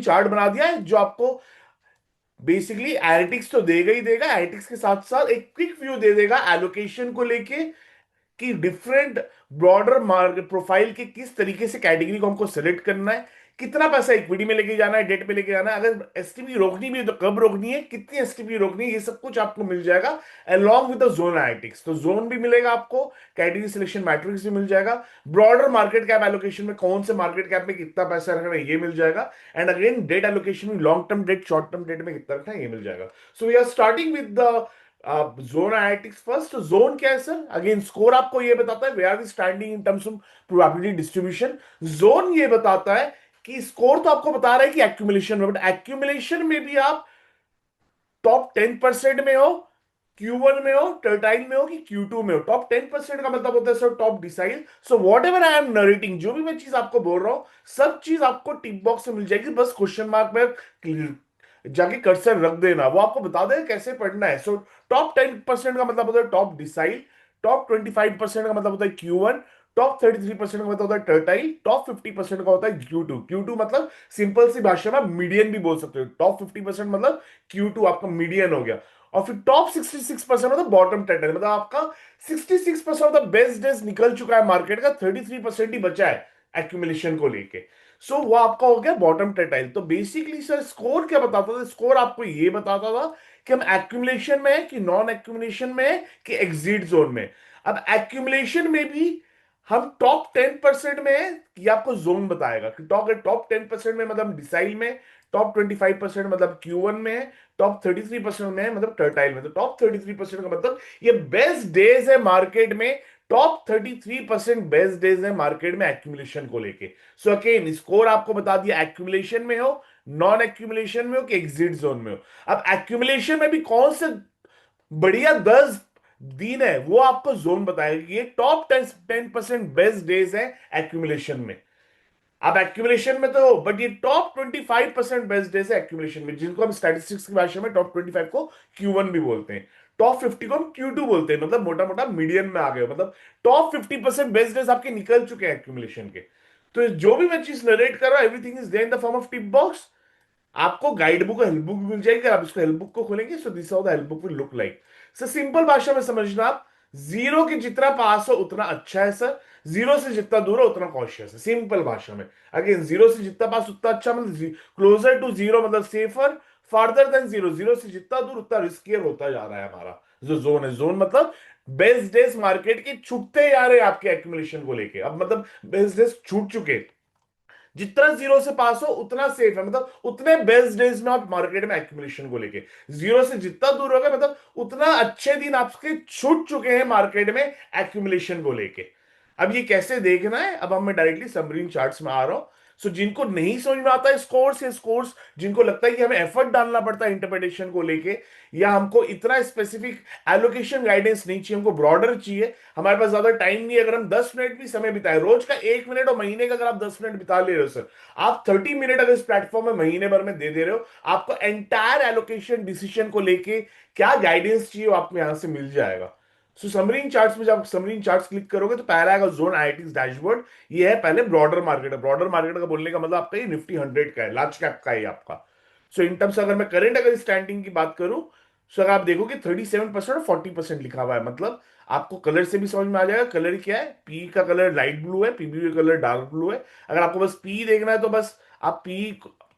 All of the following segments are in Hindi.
चार्ट बना दिया है जो आपको बेसिकली एनालिटिक्स तो देगा ही देगा, एनालिटिक्स के साथ साथ एक क्विक व्यू दे देगा एलोकेशन को लेके कि डिफरेंट ब्रॉडर मार्केट प्रोफाइल के किस तरीके से कैटेगरी को हमको सेलेक्ट करना है, कितना पैसा इक्विटी में लेके जाना है, डेट पे लेके जाना है, अगर एसटीपी रोकनी भी है तो कब रोकनी है, कितनी एसटीपी रोकनी है, ये सब कुछ आपको मिल जाएगा along with the zone analytics. तो जोन भी मिलेगा आपको, कैटेगरी सिलेक्शन मैट्रिक्स भी मिल जाएगा, ब्रॉडर मार्केट कैप एलोकेशन में कौन से मार्केट कैप में कितना पैसा रखना है ये मिल जाएगा, एंड अगेन डेट एलोकेशन में long term debt short term debt में कितना रखना है ये मिल जाएगा। So we are starting with the zone analytics first. Zone क्या है सर? अगेन स्कोर आपको ये बताता है where we standing in terms of probability distribution. Zone ये बताता है कि स्कोर तो आपको बता रहा है कि एक्यूमुलेशन में, बट एक्यूमुलेशन में भी आप टॉप 10% में हो, Q1 में हो, टर्टाइल में हो कि Q2 में हो। टॉप 10% का मतलब होता है sir top decile. So what ever I am narrating, जो भी मैं चीज आपको बोल रहा हूं, सब चीज आपको टिक बॉक्स में मिल जाएगी, बस क्वेश्चन मार्क में जाके कर्सर रख देना, वो आपको बता देगा कैसे पढ़ना है। सो टॉप 10% का मतलब होता है टॉप डिसाइल, टॉप 25% का मतलब होता है Q1, टॉप 33% का मतलब होता है टर्टाइल, टॉप 50% का होता है Q2। Q2 मतलब सिंपल सी भाषा में मीडियन भी बोल सकते हो, टॉप 50% मतलब Q2 आपका मीडियन हो गया। और फिर टॉप 66% मतलब बॉटम 10, मतलब आपका 66% ऑफ द बेस्ट डेज निकल चुका है मार्केट का, 33% ही बचा है एक्यूमुलेशन को लेके। सो वो आपका हो गया बॉटम टेटाइल। तो बेसिकली सर स्कोर क्या बताता था? स्कोर आपको ये बताता था कि हम एक्यूमुलेशन में है कि नॉन एक्यूमुलेशन में है कि एग्जिट जोन में। अब एक्यूमुलेशन में भी हम टॉप 10% में है, ये आपको जोन बताएगा कि टॉप टॉप 10% में मतलब डिसाइल में, टॉप 25% मतलब Q1 में है, टॉप 33% में है मतलब टर्टाइल में। तो टॉप 33% का मतलब ये बेस्ट डेज है मार्केट में, टॉप 33% बेस्ट डेज है मार्केट में एक्यूमुलेशन को लेके। सो अगेन स्कोर आपको बता दिया एक्यूमुलेशन में हो, नॉन एक्यूमुलेशन में हो कि एग्जिट जोन में हो। अब एक्यूमुलेशन में भी कौन से बढ़िया 10 दिन है वो आपको जोन बताएगा कि ये टॉप 10% बेस्ट डेज है एक्यूमुलेशन में। अब एक्यूमुलेशन में तो हो, बट ये टॉप 25% बेस्ट डेज है एक्यूमुलेशन में, जिनको हम स्टैटिस्टिक्स की भाषा में टॉप 25 को Q1 भी बोलते हैं, टॉप 50 को हम Q2 बोलते हैं, मतलब मोटा मोटा मीडियन में आ गए, मतलब टॉप 50% बेस्ट डेज आपके निकल चुके हैं एक्यूमुलेशन के। तो जो भी मैं चीज नरेट कर रहा हूं everything is there in the form of tip box. आपको गाइड बुक हेल्प बुक भी मिल जाएगी, आप इसको हेल्प बुक को खोलेंगे, so this how the help book will look like. Sir simple भाषा में समझना आप, जीरो की जितना पास हो उतना अच्छा है सर, जीरो से जितना दूर हो उतना कॉशियस है, सिंपल भाषा में। अगेन जीरो से जितना पास उतना अच्छा, मतलब क्लोजर टू जीरो मतलब safer, farther than zero, zero से जितना दूर उतना रिस्कियर होता जा रहा है हमारा जो जोन है। जोन मतलब बेस्ट डेज मार्केट के छूटते जा रहे हैं आपके एक्यूमुलेशन को लेके, अब मतलब बेस्ट डेज छूट चुके, जितना जीरो से पास हो उतना सेफ है, मतलब उतने बेस्ट डेज में आप मार्केट में एक्यूमुलेशन को लेके, जीरो से जितना दूर हो गए मतलब उतना अच्छे दिन आपके छूट चुके हैं मार्केट में एक्यूमुलेशन को लेके। अब ये कैसे देखना है, अब हम मैं डायरेक्टली समरीन चार्ट्स में आ रहा हूं। सो जिनको नहीं समझ में आता है स्कोर्स या स्कोर्स, जिनको लगता है कि हमें एफर्ट डालना पड़ता है इंटरप्रिटेशन को लेके, या हमको इतना स्पेसिफिक एलोकेशन गाइडेंस नहीं चाहिए, हमको ब्रॉडर चाहिए, हमारे पास ज्यादा टाइम नहीं है, अगर हम 10 मिनट भी समय बिताए, रोज का 1 मिनट और महीने का अगर आप 10 मिनट बिता ले रहे हो सर, आप 30 मिनट अगर इस प्लेटफॉर्म में महीने भर में दे रहे हो, आपको एंटायर एलोकेशन डिसीजन को लेके क्या गाइडेंस चाहिए वो आपको यहां से मिल जाएगा। सो समरीन चार्ट्स में जब समरीन चार्ट्स क्लिक करोगे तो पहला आएगा जोन आईआईटीज डैशबोर्ड। ये है पहले ब्रॉडर मार्केट है, ब्रॉडर मार्केट का बोलने का मतलब आपका ये निफ्टी 100 का है, लार्ज कैप का है आपका। सो इन टर्म्स अगर मैं करंट अगर स्टैंडिंग की बात करूं, सो अगर आप देखोगे 37% और 40% लिखा हुआ है, मतलब आपको कलर से भी समझ में आ जाएगा कलर क्या है। पी का कलर लाइट ब्लू है, पीबीवी का कलर डार्क ब्लू है। अगर आपको बस पी देखना है तो बस आप पी,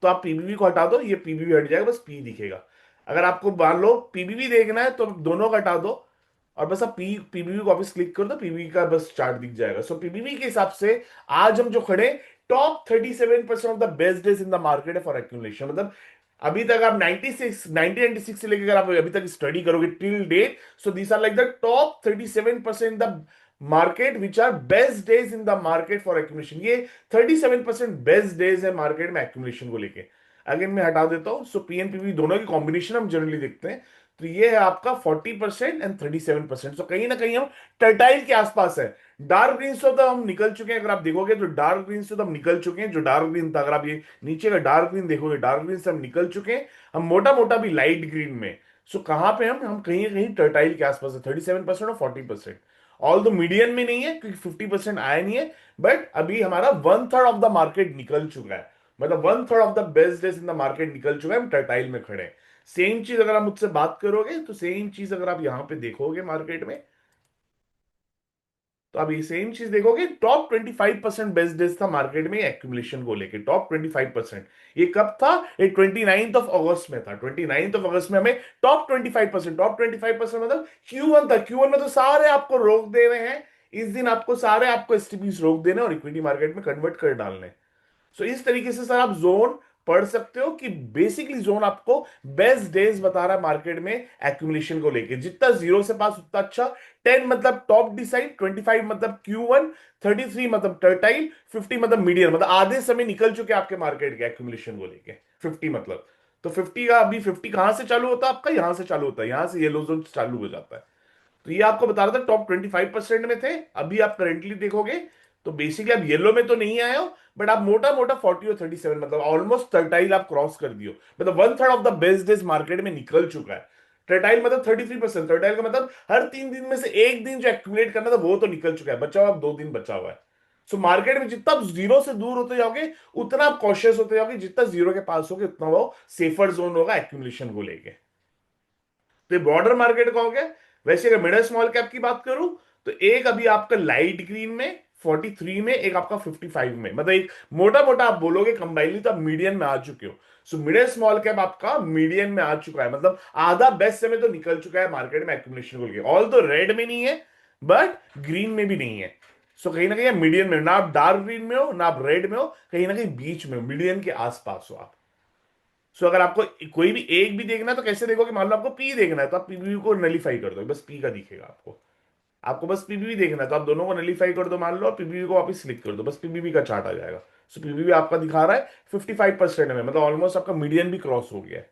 तो आप पीबीवी को हटा दो, ये पीबीवी हट जाएगा, बस पी दिखेगा। अगर आपको मान लो पीबीवी देखना है तो दोनों का हटा दो और बस आप पीबीवी को वापस क्लिक करो तो पीबीवी का बस चार्ट दिख जाएगा। सो पीबीवी के हिसाब से आज हम जो खड़े, top 37% of the best days in the market है फॉर एक्यूमुलेशन, मतलब अभी तक आप 1996 से लेकर आप अभी तक स्टडी करोगे till date, so these are like the top 37% the market which are best days in the market for accumulation. ये 37% बेस्ट डेज है मार्केट में एक्यूमुलेशन को लेके। अगेन मैं हटा देता हूं, सो पीएनपीवी दोनों की कॉम्बिनेशन हम जनरली देखते हैं। तो ये है आपका 40% एंड 37%, तो कहीं ना कहीं हम टर्टाइल के आसपास है। डार्क ग्रीन से तो हम निकल चुके हैं, अगर आप देखोगे तो डार्क ग्रीन से तो हम निकल चुके हैं, जो डार्क ग्रीन था, अगर आप ये नीचे का डार्क ग्रीन देखोगे, डार्क ग्रीन से हम निकल चुके हैं, हम मोटा मोटा भी लाइट ग्रीन में। सो कहां पे हम कहीं ना कहीं टर्टाइल के आसपास है, 37% और 40%। ऑल द मीडियन में नहीं है क्योंकि 50% आया नहीं है, बट अभी हमारा 1/3 ऑफ द मार्केट निकल चुका है। मतलब one third of the best days in the market निकल चुका है, हम टर्टाइल में खड़े हैं। सेम चीज अगर आप मुझसे बात करोगे तो सेम चीज अगर आप यहां पे देखोगे मार्केट में, तो आप ये सेम चीज देखोगे, टॉप 25% बेस्ट डेज था मार्केट में एक्यूमुलेशन को लेके, टॉप 25%। ये कब था? ये 29 ऑफ अगस्त में था। 29 ऑफ अगस्त में हमें टॉप 25%, टॉप 25% मतलब Q1 था। Q1 में तो सारे आपको रोक दे रहे हैं, इस दिन आपको सारे आपको एसटीपीस रोक देने और इक्विटी मार्केट में कन्वर्ट कर डालने। सो इस तरीके से सर आप जोन पढ़ सकते हो कि बेसिकली जोन आपको बेस्ट डेज बता रहा है मार्केट में एक्यूमुलेशन को लेके। जितना जीरो से पास उतना अच्छा। 10 मतलब टॉप डिसाइड, 25 मतलब Q1, 33 मतलब टर्टाइल, 50 मतलब मीडियम, मतलब आधे समय निकल चुके हैं आपके मार्केट के एक्यूमुलेशन को लेके। 50 मतलब, तो 50 का अभी 50 कहां से चालू होता है आपका? यहां से चालू होता है, यहां से येलो जोन चालू हो जाता है। तो ये आपको बता रहा था टॉप 25% में थे। अभी आप करेंटली देखोगे तो बेसिकली आप येलो में तो नहीं आए हो, बट आप मोटा मोटा 40 और 37 मतलब ऑलमोस्ट टर्टाइल आप क्रॉस कर दियो, मतलब one third of the best days market में निकल चुका है। टर्टाइल मतलब 33%, टर्टाइल का मतलब हर 3 दिन में से एक दिन जो एक्यूमुलेट करना था वो तो निकल चुका है, बचा हुआ अब 2 दिन बचा हुआ है। सो मार्केट में जितना आप जीरो से दूर होते जाओगे उतना आप कॉशियस होते जाओगे, जितना जीरो के पास होगे उतना वो सेफर जोन होगा एक्यूमुलेशन को लेके। तो ये ब्रॉडर मार्केट का हो गया। वैसे अगर मिडिल स्मॉल कैप की बात करूं तो एक अभी आपका लाइट ग्रीन में 43 में, एक आपका 55 में, मतलब एक मोटा मोटा आप बोलोगे कंबाइनली तो आप मीडियन में आ चुके हो। सो मिडिल स्मॉल कैप आपका मीडियन में आ चुका है, मतलब आधा बेस्ट समय तो निकल चुका है मार्केट में एक्यूमुलेशन को लेके। ऑल तो रेड में नहीं है बट ग्रीन में भी नहीं है। सो कहीं ना कहीं मीडियन में, ना आप डार्क ग्रीन में हो ना आप रेड में हो, कहीं ना कहीं बीच में हो, मीडियन के आसपास हो आप। सो अगर आपको कोई भी एक भी देखना है तो कैसे देखोगे? मान लो आपको पी देखना है तो आप पीबीवी को नलीफाई कर दो, बस पी का दिखेगा आपको। आपको बस पीबीवी देखना है तो आप दोनों को नलीफाई कर दो मान लो, और पीबीवी को वापस क्लिक कर दो, बस पीबीवी का चार्ट आ जाएगा। सो पीबीवी आपका दिखा रहा है 55% में, मतलब ऑलमोस्ट आपका मीडियन भी क्रॉस हो गया है।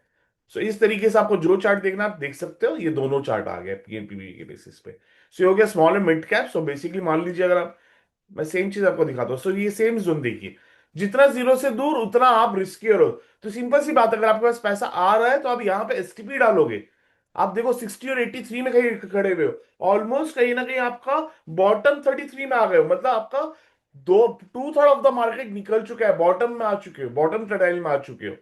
सो इस तरीके से आपको जो चार्ट देखना है आप देख सकते हो, ये दोनों चार्ट आ गए पीएनपीवी के बेसिस पे। सो ये हो गया small and mid cap. So basically मान लीजिए अगर आप, मैं सेम चीज आपको दिखाता हूँ। सो ये सेम जोन देखिए, जितना जीरो से दूर उतना आप रिस्कियर हो। तो सिंपल सी बात है, अगर आपके पास पैसा आ रहा है तो आप यहाँ पे एसटीपी डालोगे। आप देखो 60 और 83 में कहीं खड़े हुए हो, ऑलमोस्ट कहीं ना कहीं आपका बॉटम 33 में आ गए हो, मतलब आपका दो two third of the market निकल चुका है, बॉटम में आ चुके हो, बॉटम ट्रेडाइल में आ चुके हो।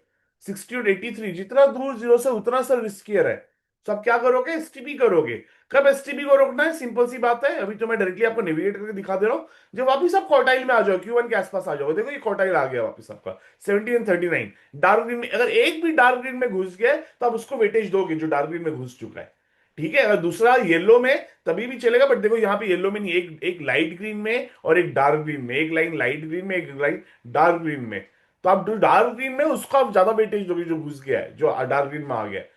60 और 83 जितना दूर जीरो से उतना सर रिस्कियर है। तो आप क्या करोगे? एसटीपी करोगे। कब एसटीपी को रोकना है? सिंपल सी बात है, अभी तो मैं डायरेक्टली आपको नेविगेट करके दिखा दे रहा हूं। जब वापिस आप क्वार्टाइल में आ जाओ, Q1 के आसपास आ जाओ, देखो ये क्वार्टाइल आ गया वापिस आपका 70 एंड 39। डार्क ग्रीन में अगर एक भी डार्क ग्रीन में घुस गया तो आप उसको वेटेज दोगे जो डार्क ग्रीन में घुस चुका है। ठीक है, अगर दूसरा येलो में तभी भी चलेगा, बट देखो यहाँ पे येलो में नहीं, एक एक लाइट ग्रीन में और एक डार्क ग्रीन में, एक लाइन लाइट ग्रीन में, एक लाइन डार्क ग्रीन में। तो आप जो डार्क ग्रीन में उसको आप ज्यादा वेटेज दोगे जो घुस गया है, जो डार्क ग्रीन में आ गया है।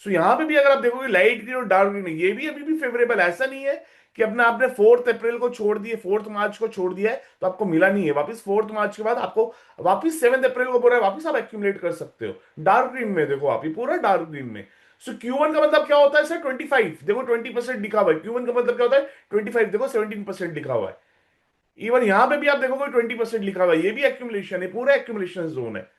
सो यहां पे भी अगर आप देखोगे लाइट ग्रीन और डार्क ग्रीन, ये भी अभी भी फेवरेबल है। ऐसा नहीं है कि अपने आपने 4 अप्रैल को छोड़ दिए, 4 मार्च को छोड़ दिया है तो आपको मिला नहीं है वापस। 4 मार्च के बाद आपको वापस 7 अप्रैल को बोल रहा है वापस आप एक्यूमुलेट कर सकते हो डार्क ग्रीन में। देखो आप ये पूरा डार्क ग्रीन में। सो Q1 का मतलब क्या होता है सर? 25, देखो 20% लिखा हुआ है। Q1 का मतलब क्या होता है? 25, देखो 17% लिखा हुआ है। इवन यहां पे भी आप देखोगे 20% लिखा हुआ है, ये भी एक्यूमुलेशन है, पूरा एक्यूमुलेशन जोन है।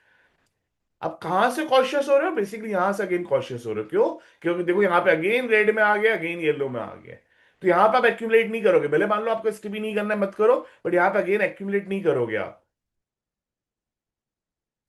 अब कहां से कॉशियस हो रहे हो? बेसिकली यहां से अगेन कॉशियस हो रहे हो। क्यों? क्योंकि देखो यहाँ पे अगेन रेड में आ गया, अगेन येलो में आ गया। तो यहाँ पे आप एक्यूमुलेट नहीं करोगे, भले मान लो आपको एसटीपी नहीं करना है मत करो, बट यहाँ पे अगेन एक्यूमुलेट नहीं करोगे आप।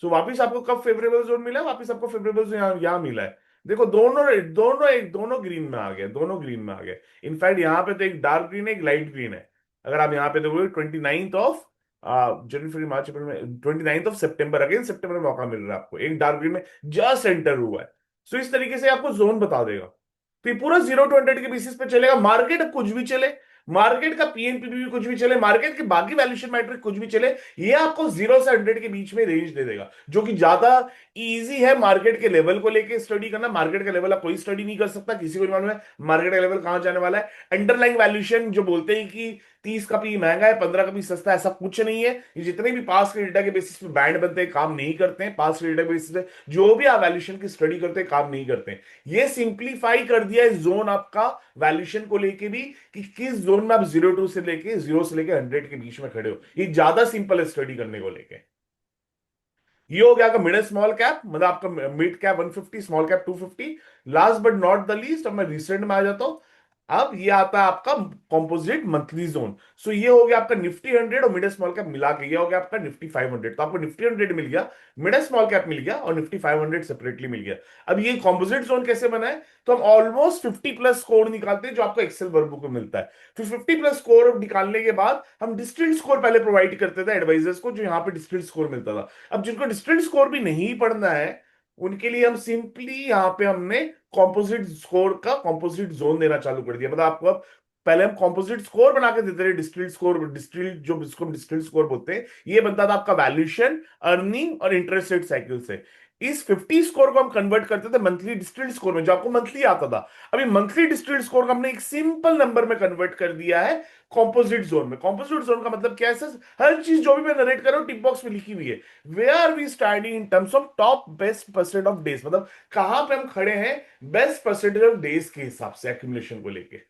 सो वापिस आपको कब फेवरेबल जोन मिला है? वापिस आपको फेवरेबल जोन यहाँ मिला है। देखो दोनों दोनों एक दोनों ग्रीन में आ गए, दोनों ग्रीन में आ गए। इनफैक्ट यहाँ पे तो एक डार्क ग्रीन है एक लाइट ग्रीन है। अगर आप यहाँ पे देखोगे 29 ऑफ जनवरी फरवरी मार्च अप्रैल में, 29 ऑफ सितंबर, अगेन सितंबर में मौका मिल रहा है आपको, एक डार्क ग्रीन में जस्ट एंटर हुआ है। सो इस तरीके से आपको जोन बता देगा। तो ये पूरा 0 to 100 के बेसिस पे चलेगा। मार्केट अब कुछ भी चले, मार्केट का पीएनपी भी कुछ भी चले, मार्केट के बाकी वैल्यूएशन मैट्रिक कुछ भी चले, ये आपको 0 से 100 के बीच में रेंज दे देगा, जो कि ज्यादा इजी है मार्केट के लेवल को लेके स्टडी करना। मार्केट का लेवल आप कोई स्टडी नहीं कर सकता, किसी को नहीं मालूम है मार्केट का लेवल कहां जाने वाला है। अंडरलाइंग वैल्यूएशन जो बोलते हैं कि 30 का पी महंगा है 15 का पी सस्ता है, ऐसा कुछ नहीं है। ये जितने भी पास के डेटा के बेसिस पे बैंड बनते हैं काम नहीं करते हैं, पास के डेटा के बेसिस पे जो भी आप वैल्यूएशन की स्टडी करते हैं काम नहीं करते हैं। ये सिंप्लीफाई कर दिया है जोन आपका वैल्यूएशन को लेके भी, कि किस जोन में आप 0 से लेके 100 के बीच में खड़े हो। ये ज्यादा सिंपल है स्टडी करने को लेके। ये हो गया आपका मिडिल स्मॉल कैप, मतलब आपका mid cap 150, small cap 250। Last but not the least, अब मैं रिसेंट में आ जाता हूं। अब ये आता है आपका कॉम्पोजिट मंथली जोन। सो ये हो गया आपका निफ्टी 100 और मिड स्मॉल कैप मिला के, ये हो गया आपका निफ्टी 500। तो आपको निफ्टी 100 मिल गया, मिड स्मॉल कैप मिल गया और निफ्टी 500 सेपरेटली मिल गया। अब ये कॉम्पोजिट जोन कैसे बना है, तो हम ऑलमोस्ट 50 प्लस स्कोर निकालते हैं जो आपको एक्सेल वर्कबुक में मिलता है। फिर 50 प्लस स्कोर निकालने के बाद हम डिस्टिल्ड स्कोर पहले प्रोवाइड करते थे एडवाइजर्स को, जो यहाँ पे डिस्टिल्ड स्कोर मिलता था। अब जिनको डिस्टिल्ड स्कोर भी नहीं पढ़ना है उनके लिए हम सिंपली यहाँ पे हमने कॉम्पोजिट स्कोर का कॉम्पोजिट जोन देना चालू कर दिया। मतलब आपको अब, पहले हम कॉम्पोजिट स्कोर बना के देते थे, डिस्टिल्ड स्कोर, डिस्टिल्ड जो जिसको हम डिस्टिल्ड स्कोर बोलते हैं, ये बनता था आपका वैल्यूएशन, अर्निंग और इंटरेस्ट रेट साइकिल से। इस 50 स्कोर को हम कन्वर्ट करते थे मंथली डिस्टिल्ड स्कोर में, जो आपको मंथली आता था। अभी मंथली डिस्टिल्ड स्कोर को हमने एक सिंपल नंबर में कन्वर्ट कर दिया है कॉम्पोजिट जोन में। कॉम्पोजिट जोन का मतलब क्या है सर, हर चीज जो भी मैं नरेट कर रहा हूं टिक बॉक्स में लिखी हुई है। Where are we standing in terms of top best percent of days, मतलब कहां पे हम खड़े हैं बेस्ट परसेंटेज ऑफ डेज के हिसाब से एक्यूमुलेशन को लेके।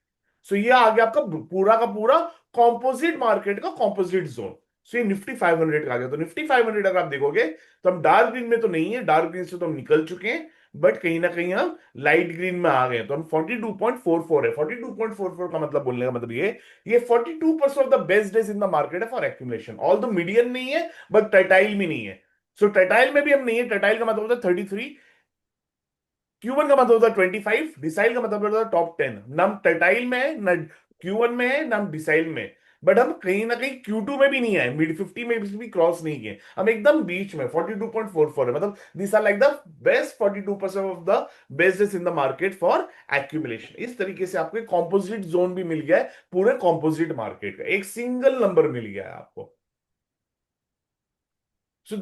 सो ये आ गया आपका पूरा का पूरा कॉम्पोजिट मार्केट का कॉम्पोजिट जोन। सो ये निफ्टी 500 का आ गया। तो निफ्टी 500 अगर आप देखोगे तो हम डार्क ग्रीन में तो नहीं है, डार्क ग्रीन से तो हम निकल चुके हैं, बट कहीं ना कहीं हम लाइट ग्रीन में आ गए। तो हम 42.44 है। 42.44 का मतलब, बोलने का मतलब ये 42% of the best days in the market है for accumulation. All the median नहीं है बट टर्टाइल भी नहीं है। सो टर्टाइल में भी हम नहीं है। टर्टाइल का मतलब होता है 33, Q1 का मतलब होता है 25, डिसाइल का मतलब होता है टॉप 10। ना हम टर्टाइल में है, ना Q1 में है, ना हम डिसाइल में। बट हम कहीं ना कहीं Q2 में भी नहीं आए, मिड 50 में भी क्रॉस नहीं किए, हम एकदम बीच में 42.44 है। मतलब this are like the best 42% of the best in the market for accumulation. इस तरीके से आपको एक कॉम्पोजिट जोन भी मिल गया है पूरे कॉम्पोजिट मार्केट का, एक सिंगल नंबर मिल गया है आपको। सो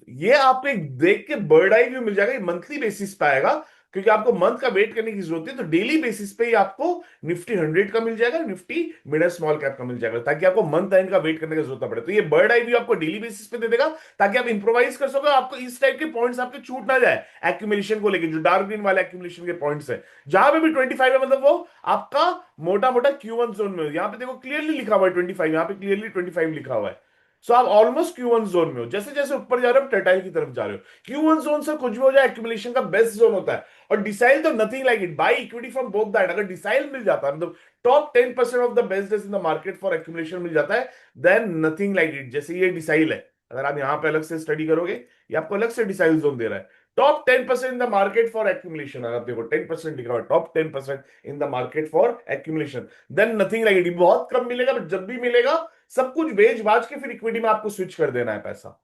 ये आपको एक देख के बर्ड आई व्यू मिल जाएगा। ये मंथली बेसिस पे आएगा, क्योंकि आपको मंथ का वेट करने की जरूरत है। तो डेली बेसिस पे ही आपको निफ्टी 100 का मिल जाएगा, निफ्टी मिड स्मॉल कैप का मिल जाएगा, ताकि आपको मंथ एंड का वेट करने की जरूरत ना पड़े। तो ये बर्ड आई व्यू आपको डेली बेसिस पे दे देगा, ताकि आप इंप्रोवाइज कर सको, आपको इस टाइप के पॉइंट्स आपके छूट ना जाए एक्यूमुलेशन को लेकर। जो डार्क ग्रीन वाले एक्यूमुलेशन के पॉइंट्स है, जहां पे भी 25 है, मतलब वो आपका मोटा मोटा Q1 जोन में हो। यहाँ पे देखो क्लियरली लिखा हुआ है 25, यहाँ पे क्लियरली 25 लिखा हुआ है। सो आप ऑलमोस्ट Q1 जोन में हो। जैसे जैसे ऊपर जा रहे हो टर्टाइल की तरफ जा रहे हो। Q1 जोन से कुछ भी हो जाए एक्यूमुलेशन का बेस्ट जोन होता है। और डिसाइल तो nothing like it, by equity from both that. अगर डिसाइल मिल जाता है, मतलब top 10% of the best days in the market for accumulation मिल जाता है, देन नथिंग लाइक इट। जैसे ये डिसाइल है, अगर आप यहां पे अलग से स्टडी करोगे, ये आपको अलग से डिसाइल जोन दे रहा है। Top 10% in the market for accumulation, अगर आप देखो 10% लिखा हुआ है, top 10% in the market for accumulation, then nothing like it. बहुत कम मिलेगा, बट जब भी मिलेगा सब कुछ बेच बाज के फिर इक्विटी में आपको स्विच कर देना है पैसा।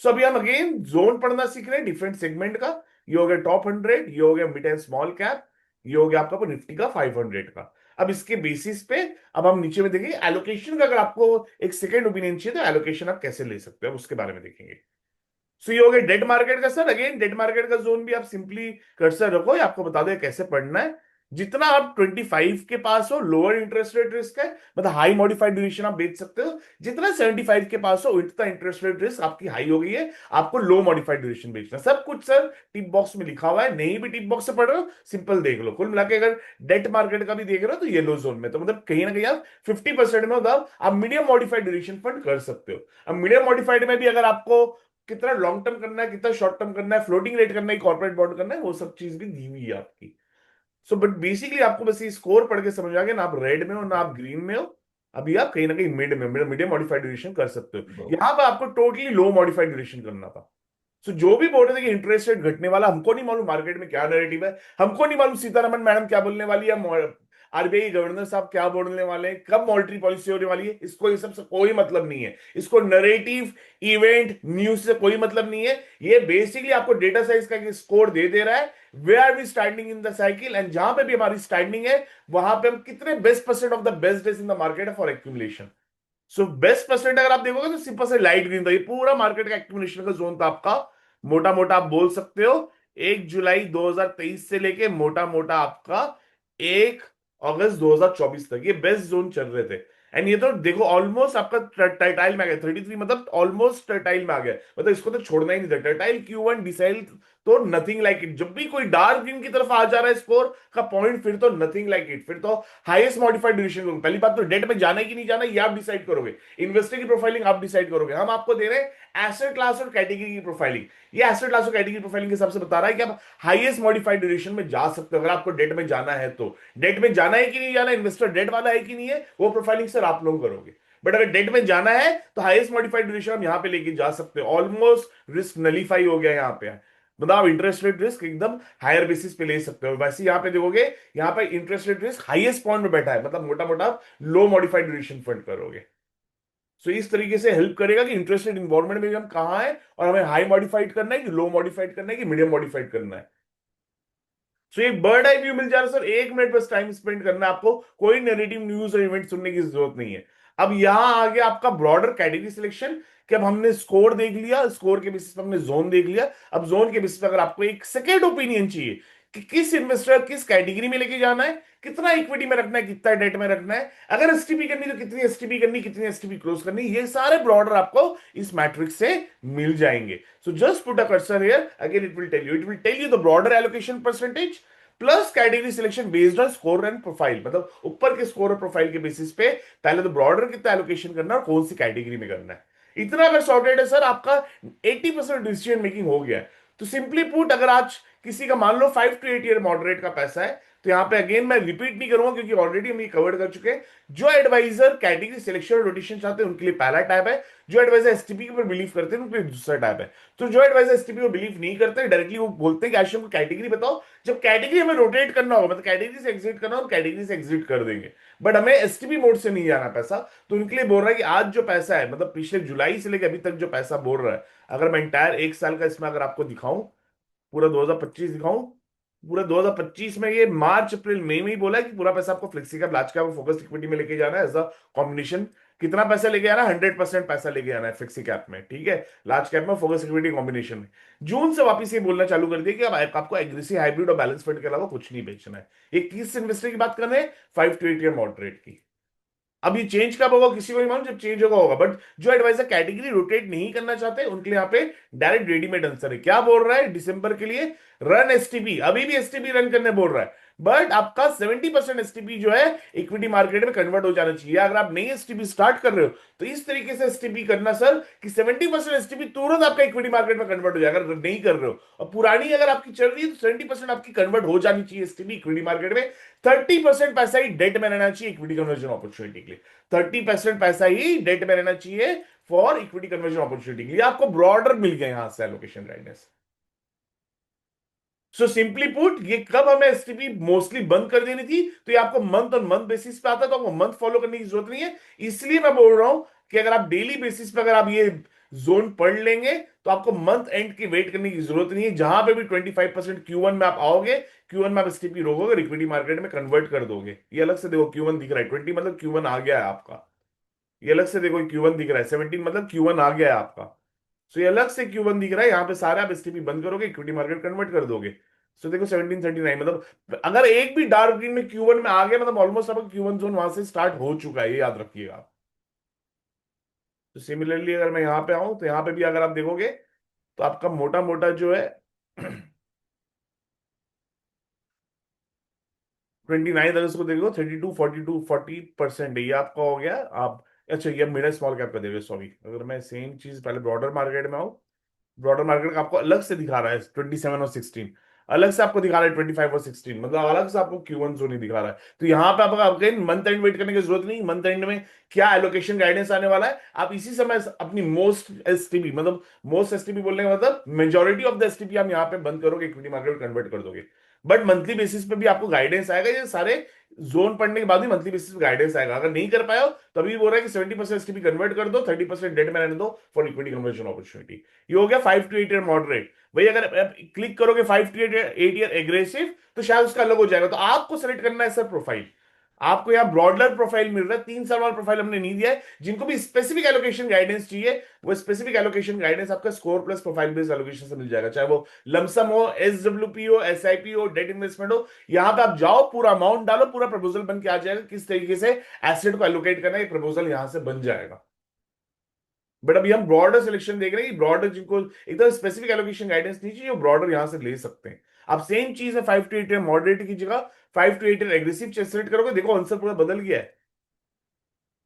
सो अभी हम अगेन जोन पढ़ना सीख रहे हैं डिफरेंट सेगमेंट का। ये हो गया टॉप 100, ये हो गया मिड एंड स्मॉल कैप, ये हो गया आपका निफ्टी का 500 का। अब इसके बेसिस पे अब हम नीचे में देखेंगे एलोकेशन का। अगर आपको एक सेकेंड ओपिनियन चाहिए तो एलोकेशन आप कैसे ले सकते हो, उसके बारे में देखेंगे। सो ये हो गया डेट मार्केट का। सर अगेन डेट मार्केट का जोन भी आप सिंपली कर्सर रखो, ये आपको बता दे कैसे पढ़ना है। जितना आप 25 के पास हो लोअर इंटरेस्ट रेट रिस्क है, मतलब हाई मॉडिफाइड ड्यूरेशन आप बेच सकते हो। जितना 75 के पास हो उतना इंटरेस्ट रेट रिस्क आपकी हाई हो गई है, आपको लो मॉडिफाइड ड्यूरेशन बेचना। सब कुछ सर टिप बॉक्स में लिखा हुआ है। नहीं भी टिप बॉक्स से पढ़ रहे हो सिंपल देख लो। कुल मिला के अगर डेट मार्केट का भी देख रहे हो तो येलो जोन में, तो मतलब कहीं ना कहीं आप 50% में, मतलब आप मीडियम मॉडिफाइड ड्यूरेशन फंड कर सकते हो। अब मीडियम मॉडिफाइड में भी अगर आपको कितना लॉन्ग टर्म करना है, कितना शॉर्ट टर्म करना है, फ्लोटिंग रेट करना है, कॉर्पोरेट बॉन्ड करना है, वो सब चीज भी दी हुई है आपकी। सो बट बेसिकली आपको बस ये स्कोर पढ़ के समझ आ गया ना, आप रेड में हो ना आप ग्रीन में हो। अभी आप कहीं ना कहीं मिड में, मीडियम मॉडिफाइड ड्यूरेशन कर सकते हो। यहां पर आपको टोटली लो मॉडिफाइड ड्यूरेशन करना था। सो जो भी बोल रहे थे कि इंटरेस्ट रेट घटने वाला, हमको नहीं मालूम मार्केट में क्या नैरेटिव है, हमको नहीं मालूम सीतारमन मैडम क्या बोलने वाली है, आरबीआई गवर्नर साहब क्या बोलने वाले हैं, कब मॉनेटरी पॉलिसी होने वाली है, इसको ये सब से कोई मतलब नहीं है। इसको नरेटिव, इवेंट, न्यूज से कोई मतलब नहीं है। ये बेसिकली आपको डेटा साइंस का स्कोर दे रहा है, where are we standing in the cycle, and जहां पे भी हमारी स्टैंडिंग है वहां पे हम कितने best percent of the best days in the market for accumulation. So best percent अगर आप देखोगे तो सिंपल से लाइट ग्रीन था। ये पूरा मार्केट का एक्यूमुलेशन का जोन था आपका। मोटा मोटा आप बोल सकते हो 1 जुलाई 2023 से लेके मोटा मोटा आपका 1 अगस्त 2024 तक ये बेस्ट जोन चल रहे थे। एंड ये तो देखो ऑलमोस्ट आपका टर्टाइल में आ गया 33, मतलब ऑलमोस्ट टर्टाइल में आ गया। मतलब इसको तो छोड़ना ही नहीं था। टर्टाइल Q1 डिसाइल तो नथिंग लाइक इट। जब भी कोई डार्क ग्रीन की तरफ आ जा रहा है स्कोर का पॉइंट, फिर तो नथिंग लाइक इट, फिर तो हाईएस्ट मॉडिफाइड ड्यूरेशन करोगे। पहली बात तो डेट में जाना है कि नहीं जाना, ये आप डिसाइड करोगे। इन्वेस्टर की प्रोफाइलिंग आप डिसाइड करोगे। हम आपको दे रहे हैं एसेट क्लास और कैटेगरी की प्रोफाइलिंग। ये एसेट क्लास और कैटेगरी प्रोफाइलिंग के हिसाब से बता रहा है कि आप हाईएस्ट मॉडिफाइड ड्यूरेशन में जा सकते हो अगर आपको डेट में जाना है तो। डेट में जाना है कि नहीं जाना, इन्वेस्टर डेट वाला है कि नहीं है, वो प्रोफाइलिंग सर आप लोग करोगे। बट अगर डेट में जाना है तो हाईएस्ट मॉडिफाइड ड्यूरेशन हम यहां पे लेके जा सकते हो। ऑलमोस्ट रिस्क नलीफाई हो गया यहाँ पे। मतलब आप इंटरेस्ट रेट रिस्क एकदम हायर बेसिस पे ले सकते हो। वैसे यहां पे देखोगे, यहाँ पे interest rate risk highest point में बैठा है, मतलब मोटा मोटा लो मॉडिफाइड ड्यूरेशन फंड करोगे। सो इस तरीके से हेल्प करेगा कि इंटरेस्ट रेट इन्वायरमेंट में भी हम कहाँ है, और हमें हाई मॉडिफाइड करना है कि लो मॉडिफाइड करना है कि मीडियम मॉडिफाइड करना है। सो एक बर्ड आई व्यू मिल जा रहा है सर। 1 मिनट बस टाइम स्पेंड करना है आपको, कोई नेगेटिव न्यूज और इवेंट सुनने की जरूरत नहीं है। अब यहां आ गया आपका ब्रॉडर कैटेगरी सिलेक्शन, कि अब हमने स्कोर देख लिया, स्कोर के बेसिस पर हमने जोन देख लिया। अब जोन के बेसिस पर अगर आपको एक सेकेंड ओपिनियन चाहिए कि किस इन्वेस्टर किस कैटेगरी में लेके जाना है, कितना इक्विटी में रखना है, कितना डेट में रखना है, अगर एसटीपी करनी तो कितनी एसटीपी करनी, कितनी एसटीपी क्लोज करनी, ये सारे ब्रॉडर आपको इस मैट्रिक्स से मिल जाएंगे। So just put a cursor here, again it will tell you the broader allocation percentage plus category selection based on score and profile. मतलब ऊपर के स्कोर और प्रोफाइल के बेसिस पे पहले तो ब्रॉडर कितना एलोकेशन करना है और कौन सी कैटेगरी में करना है। इतना अगर सॉर्टेड है सर, आपका 80% डिसीजन मेकिंग हो गया है। तो सिंपली पुट, अगर आज किसी का मान लो 5 to 8 ईयर मॉडरेट का पैसा है, तो यहां पे अगेन मैं रिपीट नहीं करूंगा क्योंकि ऑलरेडी हम ये कवर कर चुके हैं। जो एडवाइजर कैटेगरी सिलेक्शन और रोटेशन चाहते हैं उनके लिए पहला टैब है। जो एडवाइजर एसटीपी के ऊपर बिलीव करते हैं उनके लिए दूसरा टैब है। तो जो एडवाइजर एसटीपी को बिलीव नहीं करते, डायरेक्टली वो बोलते हैं कि आशिम को कैटेगरी बताओ। जब कैटेगरी हमें रोटेट करना होगा, मतलब कैटेगरी से एग्जिट करना हो, कैटेगरी से एग्जिट कर देंगे। बट हमें एसटीपी मोड से नहीं जाना पैसा। तो उनके लिए बोल रहा है कि आज जो पैसा है, मतलब पिछले जुलाई से लेकर अभी तक जो पैसा बोल रहा है, अगर मैं इंटायर 1 साल का इसमें अगर आपको दिखाऊं, पूरा 2025 दिखाऊं, पूरा 2025 में ये मार्च अप्रैल मई में ही बोला है कि पूरा पैसा आपको flexi cap large cap focus equity में लेके जाना है एज अ कॉम्बिनेशन। कितना पैसा लेके जाना है? 100% पैसा लेके जाना है फ्लेक्सी कैप में, ठीक है, लार्ज कैप में फोकस इक्विटी कॉम्बिनेशन में। जून से वापस ये बोलना चालू कर दिया कि अब आपको एग्रेसिव हाइब्रिड और बैलेंस फंड के अलावा कुछ नहीं बेचना है। एक 30 इन्वेस्टर की बात कर रहे हैं, 5 to 8 ईयर मॉडरेट की। अब ये चेंज कब होगा किसी को नहीं मालूम, जब चेंज होगा होगा। बट जो एडवाइजर कैटेगरी रोटेट नहीं करना चाहते उनके लिए यहाँ पे डायरेक्ट रेडीमेड आंसर है। क्या बोल रहा है दिसंबर के लिए? रन एसटीपी, अभी भी एसटीपी रन करने बोल रहा है। बट आपका 70% एसटीपी जो है इक्विटी मार्केट में कन्वर्ट हो जाना चाहिए। अगर आप नई एसटीपी स्टार्ट कर रहे हो तो इस तरीके से एसटीपी करना सर कि 70% एसटीपी तुरंत आपका इक्विटी मार्केट में कन्वर्ट हो जाएगा। अगर नहीं कर रहे हो, और पुरानी अगर आपकी चल रही है तो 70% आपकी कन्वर्ट हो जानी चाहिए एसटीपी इक्विटी मार्केट में। 30% पैसा ही डेट में रहना चाहिए इक्विटी कन्वर्जन अपॉर्चुनिटी के लिए। 30% पैसा ही डेट में रहना चाहिए फॉर इक्विटी कन्वर्जन अपॉर्चुनिटी के लिए। आपको ब्रॉडर मिल गया यहां से allocation guidance. So simply put, ये कब हमें एसटीपी मोस्टली बंद कर देनी थी, तो ये आपको मंथ और मंथ बेसिस पे आता है, तो आपको मंथ फॉलो करने की जरूरत नहीं है। इसलिए मैं बोल रहा हूं कि अगर आप डेली बेसिस पे अगर आप ये जोन पढ़ लेंगे तो आपको मंथ एंड की वेट करने की जरूरत नहीं है। जहां पे भी 25% Q1 में आप आओगे, Q1 में आप एसटीपी रोकोगे, इक्विटी मार्केट में कन्वर्ट कर दोगे। ये अलग से देखो Q1 दिख रहा है 20, मतलब Q1 आ गया है आपका। ये अलग से देखो Q1 दिख रहा है 17, मतलब Q1 आ गया है आपका। सो ये अलग से Q1 दिख रहा है, यहाँ पे सारे आप एसटीपी बंद करोगे, इक्विटी मार्केट कन्वर्ट कर दोगे। सो देखो 1739, मतलब अगर एक भी डार्क ग्रीन में Q1 में आ गया, मतलब ऑलमोस्ट आपका Q1 जोन वहां से स्टार्ट हो चुका है, ये याद रखिएगा आप। तो सिमिलरली अगर मैं यहाँ पे आऊं तो यहाँ पे भी अगर आप देखोगे तो आपका मोटा मोटा जो है 29 अगस्त को देखो 32 42 40% है, ये आपका हो गया। आप अच्छा, ये मिड स्मॉल कैप का देखो, सॉरी। अगर मैं सेम चीज पहले ब्रॉडर मार्केट में आऊं, ब्रॉडर मार्केट का आपको अलग से दिखा रहा है 27 और 16, अलग से आपको दिखा रहा है 25 और 16, मतलब अलग से आपको Q1 जो नहीं दिखा रहा है। तो यहाँ पे आपका अगेन मंथ एंड वेट करने की जरूरत नहीं। मंथ एंड में क्या एलोकेशन गाइडेंस आने वाला है, आप इसी समय अपनी मोस्ट एसटीपी, मतलब मोस्ट एसटीपी बोलने का मतलब मेजोरिटी ऑफ द एसटीपी आप यहाँ पे बंद करोगे, इक्विटी मार्केट कन्वर्ट कर दोगे। बट मंथली बेसिस पे भी आपको गाइडेंस आएगा। ये सारे जोन पढ़ने के बाद ही मंथली बेसिस पे गाइडेंस आएगा। अगर नहीं कर पाए हो तो अभी बोल रहा है कि 70% एसटीपी कन्वर्ट कर दो, 30% डेट में रहने दो फॉर इक्विटी कन्वर्जन अपॉर्चुनिटी। ये हो गया 5 to 8 ईयर मॉडरेट। भाई अगर आप क्लिक करोगे 5 to 8 ईयर एग्रेसिव तो शायद उसका अलग हो जाएगा। तो आपको सेलेक्ट करना है सर प्रोफाइल। आपको यहाँ ब्रॉडर प्रोफाइल मिल रहा है, 3 साल वाला प्रोफाइल हमने नहीं दिया है। जिनको भी स्पेसिफिक एलोकेशन गाइडेंस चाहिए, वो स्पेसिफिक एलोकेशन गाइडेंस आपका score plus profile based allocation से मिल जाएगा। चाहे वो लमसम हो, एसडब्ल्यूपी हो, एसआईपी हो, डेट इन्वेस्टमेंट हो, यहाँ पे आप जाओ, पूरा अमाउंट डालो, पूरा प्रपोजल बन के आ जाएगा किस तरीके से एसेट को एलोकेट करना है। प्रपोजल यहां से बन जाएगा। बट अभी हम ब्रॉडर सिलेक्शन देख रहे हैं कि ब्रॉडर जिनको एकदम स्पेसिफिक एलोकेशन गाइडेंस नहीं चाहिए, ब्रॉडर यहां से ले सकते हैं। आप सेम चीज है 5 to 8 ईयर मॉडरेट की जगह 5 to 8 ईयर एग्रेसिव सेलेक्ट करोगे, देखो आंसर पूरा बदल गया है।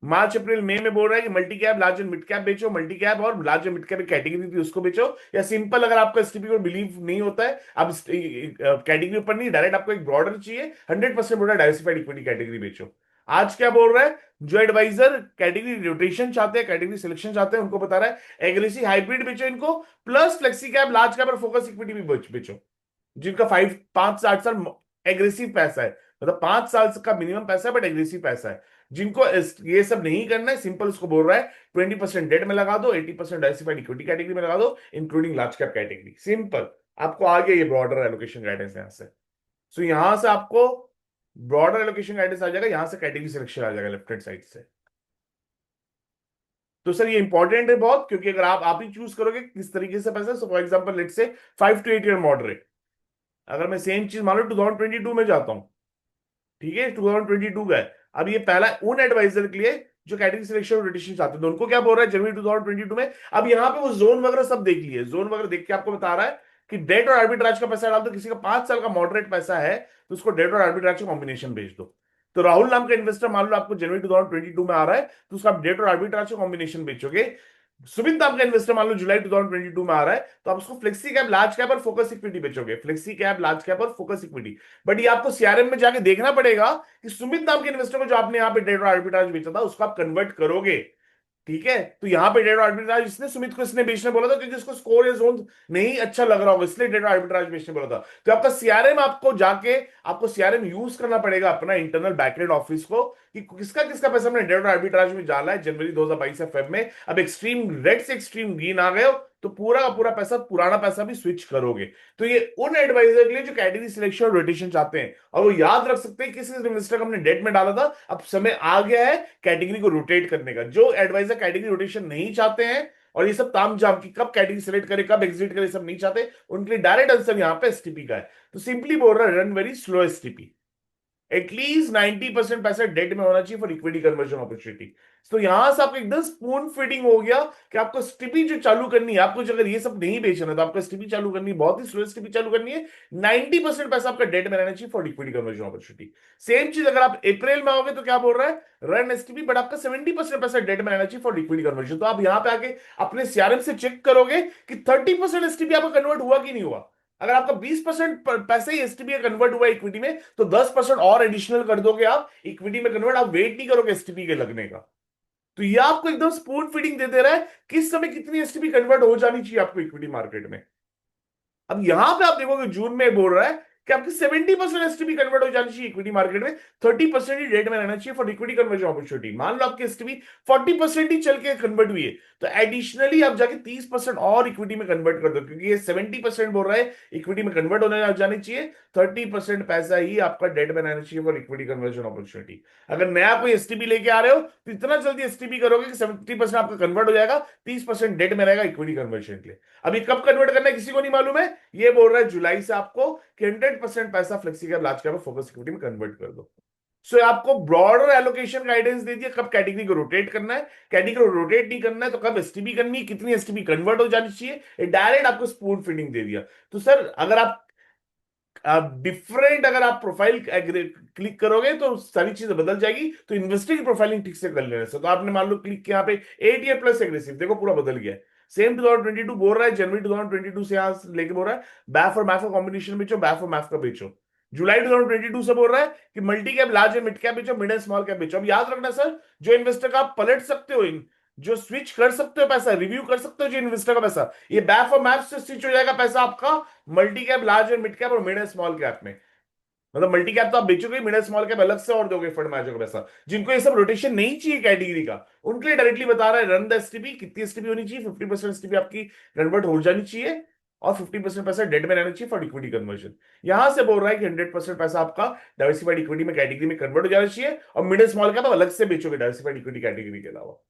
मार्च अप्रैल मई में बोल रहा है कि multi cap large and mid cap बेचो, मल्टी कैप और large and mid cap category थी उसको बेचो, या सिंपल अगर आपका एसटीपी को बिलीव नहीं होता है, आप कैटेगरी ऊपर नहीं, डायरेक्ट आपको एक ब्रॉडर चाहिए 100% बोल रहा है डाइवर्सिफाइड इक्विटी कैटेगरी बेचो। आज क्या बोल रहा है, जो एडवाइजर कैटेगरी रोटेशन चाहते हैं, कैटेगरी सिलेक्शन चाहते हैं, उनको बता रहा है एग्रेसिव हाइब्रिड बेचो इनको, plus flexi cap large cap और फोकस इक्विटी भी बेचो, जिनका 5 5 से 8 साल एग्रेसिव पैसा है, मतलब 5 साल का मिनिमम पैसा है बट एग्रेसिव पैसा है। जिनको ये सब नहीं करना है, सिंपल उसको बोल रहा है 20% डेट में लगा दो, 80% डाइवर्सिफाइड इक्विटी कैटेगरी में लगा दो, including large cap category. Simple, आपको आ गया ये ब्रॉडर एलोकेशन गाइडेंस यहां से। सो यहां से आपको ब्रॉडर एलोकेशन गाइडेंस आ जाएगा, यहां से कैटेगरी सिलेक्शन आ जाएगा लेफ्ट हैंड साइड से। तो सर ये इंपॉर्टेंट है बहुत, क्योंकि अगर आप ही चूज करोगे किस तरीके से पैसा, so for example let's say 5 to 8 year moderate, अगर मैं सेम चीज मान लो 2022 में जाता हूं, ठीक है 2022 का है, अब ये पहला उन एडवाइजर के लिए जो कैटेगरी सिलेक्शन रोटेशन चाहते हैं, तो उनको क्या बोल रहा है जनवरी 2022 में, अब यहाँ पे वो जोन वगैरह सब देख लिए, जोन वगैरह देख के आपको बता रहा है कि डेट और आर्बिट्राज का पैसा डाल दो, किसी का 5 साल का मॉडरेट पैसा है तो उसको डेट और आर्बिट्राज का कॉम्बिनेशन भेज दो। तो राहुल नाम का इन्वेस्टर मान लो आपको जनवरी 2022 में आ रहा है, तो उसका आप डेट और आर्बिट्राज का कॉम्बिनेशन बेचोगे। सुमित नाम का इन्वेस्टर मान लो जुलाई 2022 में आ रहा है, तो आप उसको फ्लेक्सी कैप लार्ज कैप और फोकस इक्विटी बेचोगे, फ्लेक्सी कैप लार्ज कैप और फोकस इक्विटी। बट ये आपको सीआरएम में जाके देखना पड़ेगा कि सुमित नाम के इन्वेस्टर को जो आपने यहाँ पे डेट और आर्बिट्राज बेचा था उसको आप कन्वर्ट करोगे, ठीक है। तो यहां पे डेटा आर्बिट्राज इसने सुमित को इसने बेचने बोला था क्योंकि उसको स्कोर या जोन नहीं अच्छा लग रहा होगा, इसलिए डेटा आर्बिट्राज बेचने बोला था। तो आपका सीआरएम आपको जाके आपको सीआरएम यूज करना पड़ेगा अपना इंटरनल बैकएंड ऑफिस को, कि किसका किसका पैसा हमने डेटा आर्बिट्राज में डाला है जनवरी 2022 से फेब में, अब एक्सट्रीम रेड से एक्सट्रीम ग्रीन आ गए हो तो पूरा का पूरा पैसा पुराना पैसा भी स्विच करोगे। तो ये उन एडवाइजर के लिए जो कैटेगरी सिलेक्शन और रोटेशन चाहते हैं, और वो याद रख सकते हैं किस इन्वेस्टर को हमने डेट में डाला था, अब समय आ गया है कैटेगरी को रोटेट करने का। जो एडवाइजर कैटेगरी रोटेशन नहीं चाहते हैं और ये सब ताम झाम की कब कैटेगरी सिलेक्ट करे कब एग्जिट करे सब नहीं चाहते, उनके लिए डायरेक्ट आंसर यहां पे एसटीपी का है। तो सिंपली बोल रहा है run very slow STP, at least 90% पैसा डेट में होना चाहिए फॉर इक्विटी कन्वर्जन अपॉर्चुनिटी। तो यहां से आपको एकदम स्पून फीडिंग हो गया कि आपको स्टिपी जो चालू करनी है, आपको अगर ये सब नहीं बेचना है तो आपको स्टिपी चालू करनी है, बहुत ही स्लो स्टिपी चालू करनी है। 90% पैसा आपका डेट में रहना चाहिए for equity conversion opportunity. Same चीज अगर आप अप्रैल में आओगे तो क्या बोल रहा है, रन एसटीपी बट आपका 70% पैसा डेट में रहना चाहिए फॉर इक्विटी कन्वर्जन। तो आप यहां पे आके अपने सीआरएम से चेक करोगे कि 30% एसटीपी आपका कन्वर्ट हुआ कि नहीं हुआ। अगर आपका 20% पैसे ही एसटीपी में कन्वर्ट हुआ इक्विटी में, तो 10% और एडिशनल कर दोगे आप इक्विटी में कन्वर्ट, आप वेट नहीं करोगे एसटीपी के लगने का। तो ये आपको एकदम स्पून फीडिंग दे दे रहा है किस समय कितनी एसटीपी कन्वर्ट हो जानी चाहिए आपको इक्विटी मार्केट में। अब यहां पे आप देखोगे जून में बोल रहा है कि आपकी 70% एसटीपी कन्वर्ट हो जानी चाहिए इक्विटी मार्केट में, 30% ही डेट में रहना चाहिए फॉर इक्विटी कन्वर्जन अपॉर्चुनिटी। मान लो आपकी एसटीपी 40% ही चल के कन्वर्ट हुई है, तो एडिशनली आप जाके 30% और इक्विटी में कन्वर्ट कर दो, क्योंकि ये 70% बोल रहा है इक्विटी में कन्वर्ट होने जानी चाहिए, 30% पैसा ही आपका डेट में रहना चाहिए फॉर इक्विटी कन्वर्जन अपॉर्चुनिटी। अगर नया कोई एसटीपी लेके आ रहे हो तो इतना जल्दी एसटीपी करोगे कि 70% आपका कन्वर्ट हो जाएगा, 30% डेट में रहेगा इक्विटी कन्वर्जन के लिए। अभी कब कन्वर्ट करना है किसी को नहीं मालूम है, ये बोल रहा है जुलाई से आपको कि 100% पैसा flexi cap large cap focus equity में कन्वर्ट कर दो। सो आपको ब्रॉडर एलोकेशन गाइडेंस दे दिया कब कैटेगरी को रोटेट करना है, कैटेगरी को रोटेट नहीं करना है तो कब एसटीपी करनी है, कितनी एसटीपी कन्वर्ट हो जानी चाहिए, डायरेक्ट आपको स्पून फीडिंग दे दिया। तो सर अगर आप डिफरेंट अगर आप प्रोफाइल क्लिक करोगे तो सारी चीजें बदल जाएगी, तो इन्वेस्टिंग प्रोफाइलिंग ठीक से कर लेने से। तो आपने मान लो क्लिक किया यहाँ पे 8 ईयर प्लस एग्रेसिव, देखो पूरा बदल गया है। सेम 2022 बोल रहा है जनवरी 2022 से यहां से लेके बोल रहा है बैफ और मैफ का कॉम्बिनेशन बेचो, बैफ और मैफ का बेचो। जुलाई 2022 से बोल रहा है कि multi cap large and mid cap बेचो, मिड एंड स्मॉल कैप बेचो। अब याद रखना सर, जो इन्वेस्टर का आप पलट सकते हो, जो स्विच कर सकते हो पैसा, रिव्यू कर सकते हो जो इन्वेस्टर का पैसा, ये बैफ और मैफ से स्विच हो जाएगा पैसा आपका multi cap large and mid cap और मिड एंड स्मॉल कैप में। मतलब मल्टी कैप तो आप बेचोगे, मिड एंड स्मॉल कैप अलग से और दोगे फंड मैनेजर को पैसा। जिनको ये सब रोटेशन नहीं चाहिए कैटेगरी का, उनके लिए डायरेक्टली बता रहा है रन द एसटीपी, कितनी एसटीपी होनी चाहिए, 50% एसटीपी आपकी कन्वर्ट हो जानी चाहिए और 50% पैसा डेट में रहना चाहिए फॉर इक्विटी कन्वर्जन। यहां से बोल रहा है कि 100% पैसा आपका डाइवर्सिफाइड इक्विटी में कैटेगरी में कन्वर्ट हो जाना चाहिए, और मिड एंड स्मॉल कैप अलग से बेचोगे डाइवर्सिफाइड इक्विटी कैटेगरी के अलावा।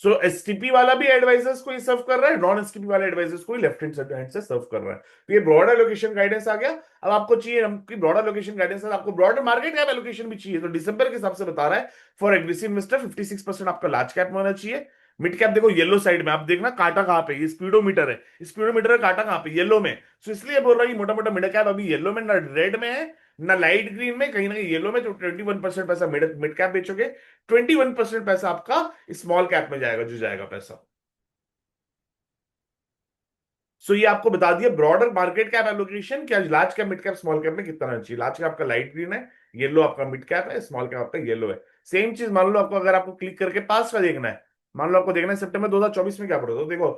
सो एसटीपी वाला भी एडवाइजर्स को ही सर्व कर रहा है, नॉन एसटीपी वाले एडवाइजर्स को ही लेफ्ट हैंड से सर्व कर रहा है। तो ये ब्रॉडर लोकेशन गाइडेंस आ गया। अब आपको चाहिए हमकी ब्रॉडर लोकेशन गाइडेंस, आपको ब्रॉडर मार्केट कैप एलोकेशन भी चाहिए, तो दिसंबर के हिसाब से बता रहा है फॉर एग्रेसिव इन्वेस्टर 56% आपका लार्ज कैप में होना चाहिए, मिड कैप देखो येलो साइड में, आप देखना कांटा कहाँ पे, ये स्पीडोमीटर है, स्पीडोमीटर का कांटा कहाँ पे, येलो में। तो इसलिए बोल रहा है कि मोटा मोटा मिड कैप अभी येलो में, ना रेड में है ना लाइट ग्रीन में, कहीं ना कहीं येलो में। तो 21% पैसा मिड मिड कैप बेचोगे, 21% पैसा आपका स्मॉल कैप में जाएगा, जो जाएगा पैसा। सो ये आपको बता दिया ब्रॉडर मार्केट कैप एलोकेशन, क्या large cap mid cap small cap में कितना रहना चाहिए। लार्ज कैप आपका लाइट ग्रीन है, येलो आपका मिड कैप है, स्मॉल कैप आपका येलो है। सेम चीज मान लो आपको, अगर आपको क्लिक करके पास का देखना है, मान लो आपको देखना है सितंबर 2024 में क्या पड़ा, तो देखो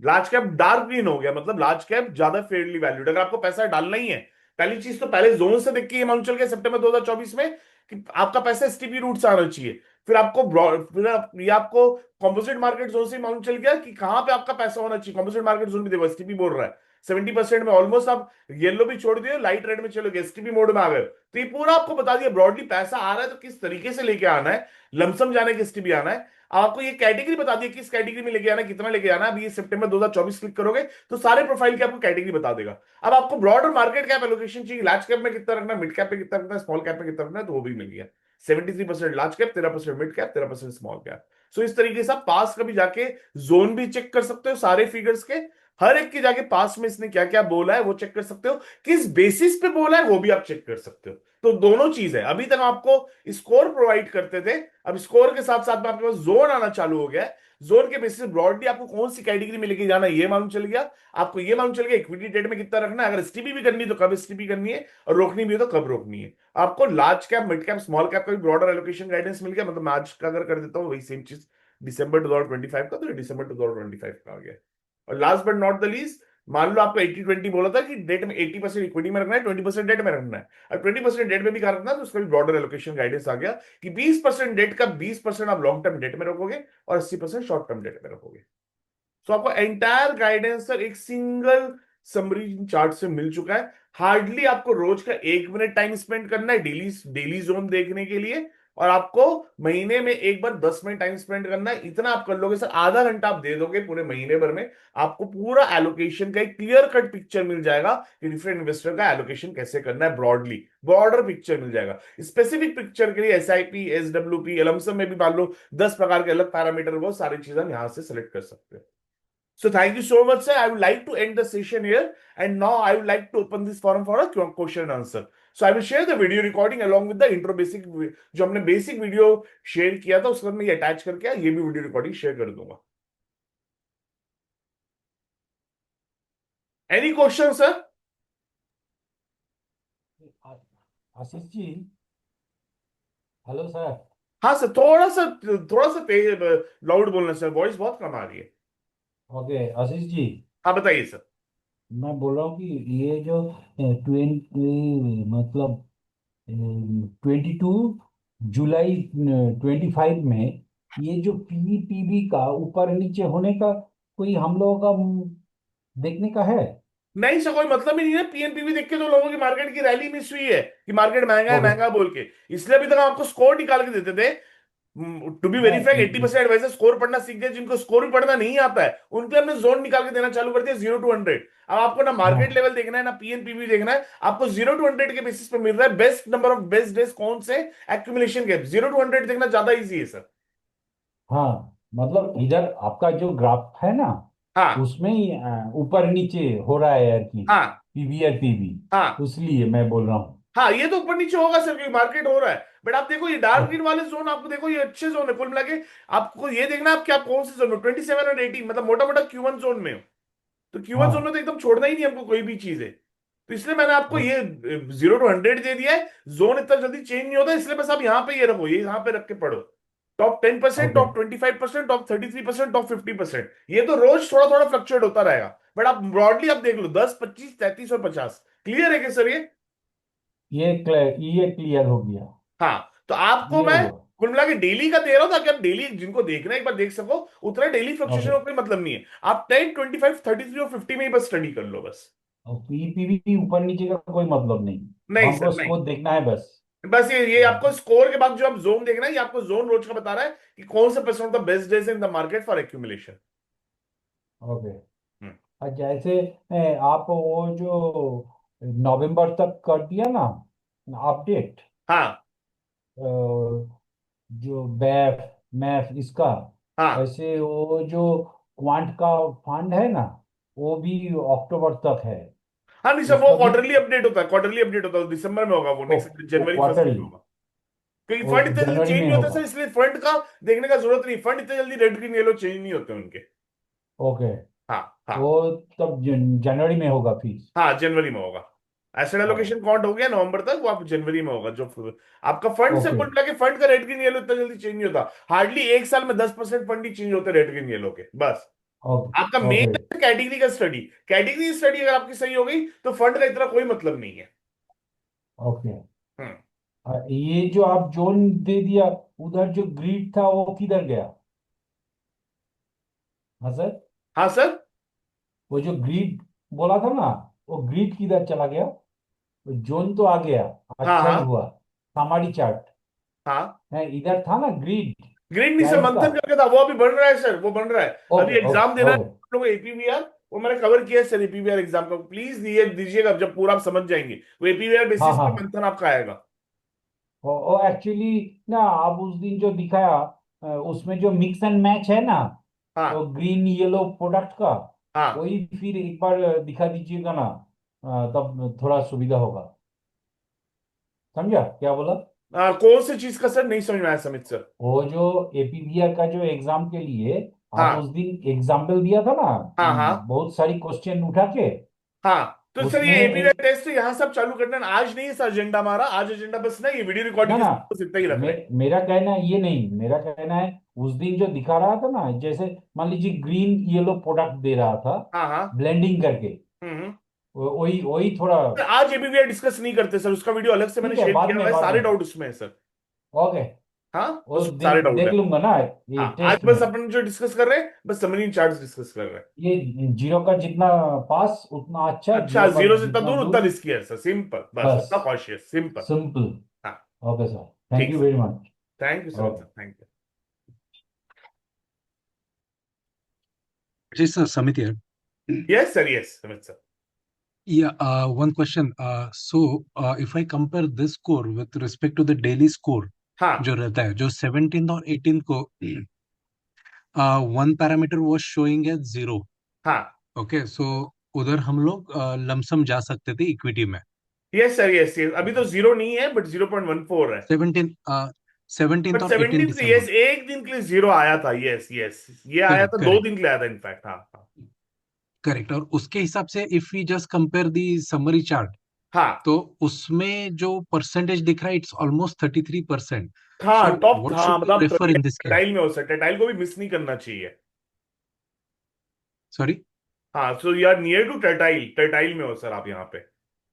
लार्ज कैप डार्क ग्रीन हो गया, मतलब लार्ज कैप ज्यादा फेयरली वैल्यूड। अगर आपको पैसा डालना ही है, पहली चीज तो पहले जोन से देख के ये मालूम चल गया सितंबर 2024 में कि आपका पैसा एसटीपी रूट से आना चाहिए। फिर आपको ये आपको कॉम्पोजिट मार्केट जोन से मालूम चल गया कि कहां पे आपका पैसा होना चाहिए। कॉम्पोजिट मार्केट जोन भी देखो एसटीपी बोल रहा है 70% में, ऑलमोस्ट आप येलो भी छोड़ दिए, लाइट रेड में चलोगे, एसटीपी मोड में आ गए। तो ये पूरा आपको बता दिया ब्रॉडली पैसा आ रहा है तो किस तरीके से लेके आना है, लमसम जाने की एसटीपी आना है। आपको ये कैटेगरी बता दिया किस कैटेगरी में लेके आना है, कितना लेके आना है। अभी ये सितंबर 2024 क्लिक करोगे तो सारे प्रोफाइल की आपको कैटेगरी बता देगा। अब आपको ब्रॉडर मार्केट कैप एलोकेशन चाहिए, लार्ज कैप में कितना रखना है, मिड कैप में कितना रखना है, स्मॉल कैप में कितना रखना है, तो वो भी मिल गया। 73% large cap, 13% mid cap, 13% small cap. So इस तरीके से आप पास का भी जाके जोन भी चेक कर सकते हो सारे फिगर्स के, हर एक के जाके पास में इसने क्या क्या बोला है वो चेक कर सकते हो, किस बेसिस पे बोला है वो भी आप चेक कर सकते हो। तो दोनों चीज है। अभी तक आपको स्कोर प्रोवाइड करते थे, अब स्कोर के साथ साथ में आपके पास जोन आना चालू हो गया है। जोन के बेसिस ब्रॉडली आपको कौन सी कैटेगरी में लेके जाना है ये मालूम चल गया। आपको ये मालूम चल गया इक्विटी ट्रेड में कितना रखना है, अगर एसटीपी भी करनी है तो कब एसटीपी करनी है, और रोकनी भी है तो कब रोकनी है। आपको large cap mid cap small cap का भी ब्रॉडर एलोकेशन गाइडेंस मिल गया। मतलब मैं आज का अगर कर देता हूँ वही सेम चीज दिसंबर 2025 का, तो दिसंबर 2025 का आ गया। और last but not the least, मान लो आपको 80-20 बोला था कि डेट में 80% इक्विटी में रखना है, 20% डेट में रखना है, और 20% डेट में भी क्या रखना है, तो उसका भी ब्रॉडर एलोकेशन गाइडेंस आ गया कि 20% डेट का 20% आप लॉन्ग टर्म डेट में रखोगे और 80% शॉर्ट टर्म डेट में रखोगे। सो आपको एंटायर गाइडेंस सर एक सिंगल समरी चार्ट से मिल चुका है। हार्डली आपको रोज का 1 मिनट टाइम स्पेंड करना है डेली डेली जोन देखने के लिए, और आपको महीने में एक बार 10 मिनट टाइम स्पेंड करना है। इतना आप कर लोगे सर, आधा घंटा आप दे दोगे पूरे महीने भर में, आपको पूरा एलोकेशन का एक क्लियर कट पिक्चर मिल जाएगा कि डिफरेंट इन्वेस्टर का एलोकेशन कैसे करना है, ब्रॉडली बॉर्डर पिक्चर मिल जाएगा। स्पेसिफिक पिक्चर के लिए एसआईपी एसडब्ल्यूपी एलमसम में भी मान लो 10 प्रकार के अलग पैरामीटर, वो सारी चीजें हम यहां से सेलेक्ट कर सकते हैं। So thank you so much, sir. I would like to end the session here, and now I would like to open this forum for a question and answer. So I will share the video recording along with the intro basic, जो हमने बेसिक वीडियो शेयर किया था उसके बाद मैं ये अटैच करके ये भी वीडियो रिकॉर्डिंग शेयर कर दूंगा। Any question sir? आ- आशीष जी। Hello sir. हाँ सर, थोड़ा सा तेज लाउड बोलना सर, वॉइस बहुत कम आ रही है। ओके आशीष जी। हाँ बताइए सर। मैं बोल रहा हूँ कि ये जो मतलब 22 जुलाई 25 में ये जो पीईपीवी का ऊपर नीचे होने का कोई हम लोगों का देखने का है। नहीं सर, कोई मतलब ही नहीं है। पीएनपीवी देख के तो लोगों की मार्केट की रैली मिस हुई है कि मार्केट महंगा है ओके। महंगा बोल के। इसलिए अभी तक हम आपको स्कोर निकाल के देते थे। टू बी वेरी फ्रैंक, नहीं 80% एडवाइजर स्कोर पढ़ना सीख गए, जिनको स्कोर भी पढ़ना नहीं आता है उनके हमने जोन निकाल के देना चालू कर दिया 0 to 100। अब आपको ना मार्केट हाँ लेवल देखना है ना पीएनपीवी देखना है, आपको 0 to 100 के बेसिस पे मिल रहा है best number of best days कौन से, एक्यूमुलेशन गैप। 0 to 100 देखना ज्यादा इजी है सर। हाँ, मतलब इधर आपका जो ग्राफ है ना हाँ उसमें ही ऊपर नीचे हो रहा है यार की हाँ पीवी और पीवी। हाँ इसलिए मैं बोल रहा हूँ। हाँ, ये तो ऊपर नीचे होगा सर क्योंकि मार्केट हो रहा है। बट आप देखो ये डार्क ओके। ग्रीन वाले जोन, आपको देखो ये अच्छे जोन है कुल मिला के। आपको ये देखना है आप क्या कौन से जोन में, 27 और 18, मतलब मोटा मोटा Q1 जोन में हो। तो Q1 जोन हाँ। में तो एकदम छोड़ना ही नहीं हमको कोई भी चीज है। तो इसलिए मैंने आपको ओ- ये 0 to 100 दे दिया है। जोन इतना जल्दी चेंज नहीं होता, इसलिए बस आप यहाँ पे ये रखो, ये यहाँ पे रख के पढ़ो। Top 10%, okay. Top 25%, top 33%, top 50%, ये तो रोज थोड़ा थोड़ा फ्लक्चुएट होता रहेगा। बट आप ब्रॉडली आप देख लो 10, 25, 33 और 50। क्लियर है कि सर ये? ये क्लियर हो गया। हाँ, तो आपको क्लियर मैं हुआ। कुल मिला के डेली का दे रहा हूं ताकि आप डेली जिनको देखना है एक बार देख सको। उतना डेली फ्लक्चुएशन ओके। का कोई मतलब नहीं है। आप 10, 25, 33 और 50 में ही बस स्टडी कर लो बस। और पीपीवी ऊपर नीचे का कोई मतलब नहीं। नहीं सर हमको नहीं, स्कोर देखना है बस। बस ये आपको स्कोर के बाद जो आप जोन देखना है, ये आपको जोन रोज का बता रहा है कि कौन से percent of the best days in the market for accumulation. Okay. और जैसे आप वो जो नवंबर तक कर दिया ना अपडेट, हाँ जो बैफ मैफ इसका, हाँ ऐसे वो जो क्वांट का फंड है ना, वो भी अक्टूबर तक है। हाँ, नहीं सर, वो उसका भी क्वार्टरली अपडेट होता है, क्वार्टरली अपडेट होता है, दिसंबर में होगा वो, नेक्स्ट जनवरी फर्स्ट वीक में क्वार्टरली, होगा। क्योंकि वो फंड इतने जल्दी जनवरी चेंज में नहीं होते होगा। सर, इसलिए फंड का देखने का जरूरत नहीं, फंड इतने जल्दी रेड ग्रीन येलो चेंज नहीं होते उनके। ओके। हाँ हाँ। वो तब जनवरी में होगा फीस। हाँ जनवरी में होगा। एसेट एलोकेशन काउंट हो गया नवंबर तक, वो आप जनवरी में होगा, जो आपका फंड से ओके कुल मिला के फंड का रेड ग्रीन येलो इतना जल्दी चेंज नहीं होता, हार्डली एक साल में 10% फंड ही चेंज होते रेड ग्रीन येलो के बस। ओके आपका ओके मेन कैटेगरी का स्टडी, कैटेगरी स्टडी अगर आपकी सही हो गई तो फंड का इतना कोई मतलब नहीं है। ओके। हम्म। ये जो आप जोन दे दिया, उधर जो ग्रिड था वो किधर गया? हाँ सर। हाँ सर। वो जो ग्रिड बोला था ना, वो ग्रिड किधर चला गया? जोन तो आ गया, हाँ अच्छा ही हाँ हुआ। हमारी चार्ट हाँ। है, इधर था ना ग्रिड ग्रीन नहीं सर, प्राइस का। मंथन करके था, वो अभी बढ़ रहा है सर, वो बढ़ रहा है। अभी ओके एग्जाम ओके देना है ओके। आप लोगों को एपीवीआर, वो मैंने कवर किया है सर, एपीवीआर एग्जाम का प्लीज दिए दीजिएगा, जब पूरा आप समझ जाएंगे वो एपीवीआर हाँ बेसिस हाँ पे हाँ। मंथन आपका आएगा। वो एक्चुअली ना, आप उस दिन जो दिखाया, उसमें जो मिक्स एंड मैच है ना, वो हाँ ग्रीन येलो प्रोडक्ट का, हाँ। वही फिर एक बार दिखा दीजिएगा ना, तब थोड़ा सुविधा होगा। समझा क्या बोला? कौन सी चीज का सर, नहीं समझ में आया समित सर। वो जो एपीवीआर का जो एग्जाम के लिए आप हाँ उस दिन एग्जाम्पल दिया था ना, हाँ हाँ बहुत सारी क्वेश्चन उठा के, हाँ। तो सर ये उसमें एपीवीआर एक, टेस्ट यहाँ सब चालू करना है। आज नहीं है सर एजेंडा हमारा, आज एजेंडा बस ना ये वीडियो ना रिकॉर्डिंग के ना, साथ बस इतना ही रख रहे हैं। मेरा कहना ये नहीं, मेरा कहना है उस दिन जो दिखा रहा था ना, जैसे मान लीजिए ग्रीन येलो प्रोडक्ट दे रहा था हाँ हाँ। ब्लेंडिंग करके, हम्म। वही वही थोड़ा। सर आज एपीवीआर डिस्कस नहीं करते सर, उसका वीडियो अलग से मैंने ठीक है, शेयर बाद किया में हुआ है, बाद सारे में। डाउट उसमें है सर। ओके। हाँ वो उसमें सारे डाउट देख है। लूंगा ना, ये हाँ आज टेस्ट बस में। अपन जो डिस्कस कर रहे हैं बस समरी चार्ट डिस्कस कर रहे हैं। ये जीरो का जितना पास उतना अच्छा, अच्छा, जीरो का जीरो से जितना जितना दूर उतना दूर। रिस्की है सर, सिंपल, बस बस, उतना कॉशियस, सिंपल। सिंपल। हाँ ओके सर, थैंक ठीक you sir. Very much. Thank you sir, okay. Thank you. Yes, sir, Samit here. Yes sir, yes Samit sir. Yeah, one question. If I compare this score with respect to the daily score, हाँ जो रहता है, जो 17th और 18th को one parameter was showing as 0. हाँ। Okay, so उधर हम लोग लमसम जा सकते थे इक्विटी में। यस सर, यस यस, अभी तो जीरो नहीं है बट 0.14 है। 17th बट और 18 17 दिसंबर। यस, एक दिन के लिए जीरो आया था, यस यस, ये आया करेक्ट था, दो करेक्ट दिन के लिए आया था इनफैक्ट। हाँ हाँ करेक्ट। और उसके हिसाब से if we just compare the summary chart, हाँ तो उसमें जो परसेंटेज दिख रहा है इट्स ऑलमोस्ट 33%। हाँ। सो टॉप व्हाट हाँ, शुड वी मतलब प्रेफर इन दिस केस? टटाइल में हो सर, टटाइल को भी मिस नहीं करना चाहिए। सॉरी। हाँ, so you are near to tertile, tertile में हो सर आप यहाँ पे,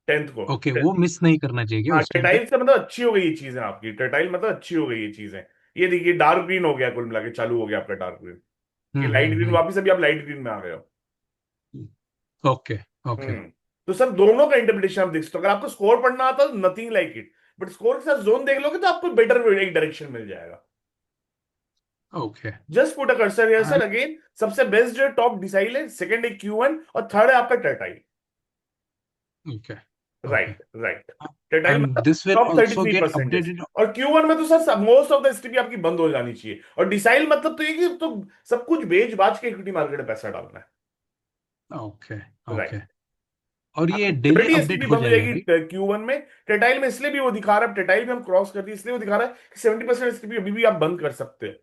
10th को। ओके, वो मिस नहीं करना चाहिए क्या हाँ उस टाइम पे? टटाइल से मतलब अच्छी हो गई ये चीजें आपकी, टटाइल मतलब अच्छी हो गई ये चीजें। ये देखिए डार्क ग्रीन हो गया, कुल मिला के चालू हो गया आपका डार्क ग्रीन। ये लाइट ग्रीन, हम्म। वापिस अभी आप लाइट ग्रीन में आ गए हो। Okay okay. हम्म। तो सर दोनों का इंटरप्रिटेशन आप देख सकते हो, अगर आपको स्कोर पढ़ना आता है nothing like it, but score के साथ जोन देख लोगे तो आपको बेटर एक डायरेक्शन मिल जाएगा। Okay. Just put a cursor here sir again, सबसे बेस्ट जो टॉप डिसाइल है, सेकंड है Q1 और थर्ड है आपका tertile. Okay okay. Right right. Tertile and मतलब this will top thirty also three get percentage updated. और Q1 में तो sir most of the STP आपकी बंद हो जानी चाहिए, और डिसाइल मतलब तो ये कि तो सब कुछ बेच बाच के इक्विटी मार्केट में पैसा डालना है। Okay okay. राइट। और ये आपकी डेली थर्टी अपडेट एसटीपी हो बंद हो जाएगा, जाएगी राइट? Q1 में। टेटाइल में इसलिए भी वो दिखा रहा है, टेटाइल में हम क्रॉस कर दिए इसलिए वो दिखा रहा है कि 70% एसटीपी अभी भी आप बंद कर सकते हैं।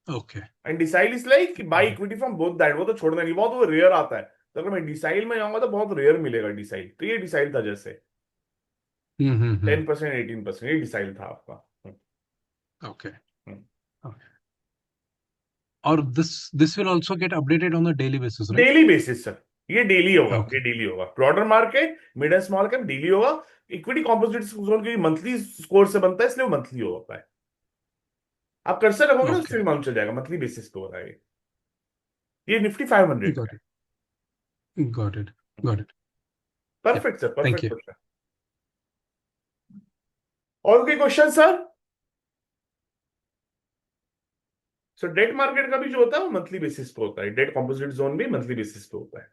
Okay. And decile is like by equity from both that, वो तो छोड़ना नहीं, बहुत वो रेयर आता है। तो अगर मैं डिसाइल में जाऊंगा तो बहुत रेयर मिलेगा डिसाइल, तो ये डिसाइल था जैसे हम्म। 10% 18%, ये डिसाइल था आपका। ओके हम्म। ओके। और this will also get updated on the daily basis, right? Daily basis sir, ये डेली होगा, ओके ये डेली होगा, broader market mid and small cap daily होगा। इक्विटी कॉम्पोजिट जोन की मंथली स्कोर से बनता है इसलिए वो मंथली होता है। आप कर्सर रखोगे ना ओके। उससे भी मालूम चल जाएगा मंथली बेसिस पे हो रहा है ये निफ्टी 500 गॉट का इट गॉट इट है। Got it. Yeah, perfect sir, thank perfect you. Question. और कोई question sir? So debt market का भी जो होता है वो मंथली बेसिस पे होता है, डेट कॉम्पोजिट जोन भी मंथली बेसिस पे होता है।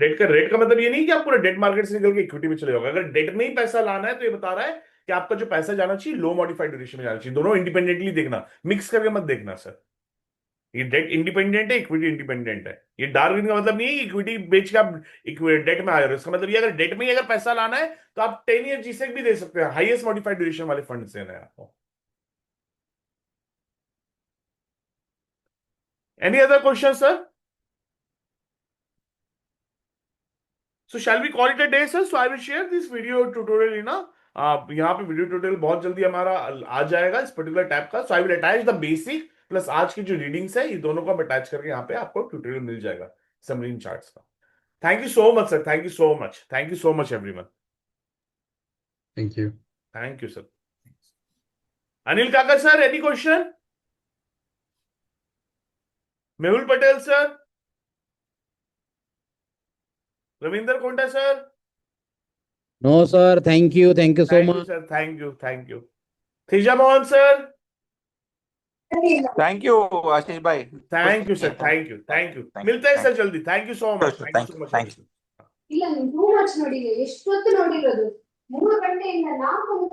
डेट का रेट का मतलब ये नहीं कि आप पूरा डेट मार्केट से निकल के इक्विटी में चले जाओगे। अगर डेट में ही पैसा लाना है तो ये बता रहा है कि आपका जो पैसा जाना चाहिए लो मॉडिफाइड ड्यूरेशन में जाना चाहिए। दोनों इंडिपेंडेंटली देखना, मिक्स करके मत देखना सर। ये डेट इंडिपेंडेंट है, इक्विटी इंडिपेंडेंट है। ये डार्क ग्रीन का मतलब नहीं है कि इक्विटी बेच के आप डेट में आ रहे हो। इसका मतलब ये अगर डेट में ही अगर पैसा लाना है तो आप 10 ईयर जीसेक भी दे सकते हैं, हाईएस्ट मॉडिफाइड ड्यूरेशन वाले फंड से है आपको। Any other question sir? So shall we call it a day, sir? So I will share this video tutorial, आप यहाँ पे वीडियो ट्यूटोरियल बहुत जल्दी हमारा आ जाएगा इस पर्टिकुलर टैब का। So I will attach the basic plus आज की जो रीडिंग्स है, ये दोनों को हम अटैच करके यहाँ पे आपको ट्यूटोरियल मिल जाएगा समरीन चार्ट्स का। Thank you so much sir, thank you so much, thank you so much everyone. Thank you. Thank you sir. Anil Kaka sir, any question? Mehul Patel sir, Ravinder Konta sir, No, sir. Thank you. Thank you so thank you much. Sir, thank you, thank you. Teja Mohan sir, thank you Ashish भाई। Thank you sir, thank you, thank you. मिलते हैं सर जल्दी। Thank you so much, thank you so much. Thank you. ಇಲ್ಲ ನೀವು ಟೂ ಮಚ್ ನೋಡಿಲ್ಲ, ಎಷ್ಟೊತ್ತು ನೋಡಿರೋದು? 3 ಗಂಟೆಯಿಂದ 4 ಮುಖ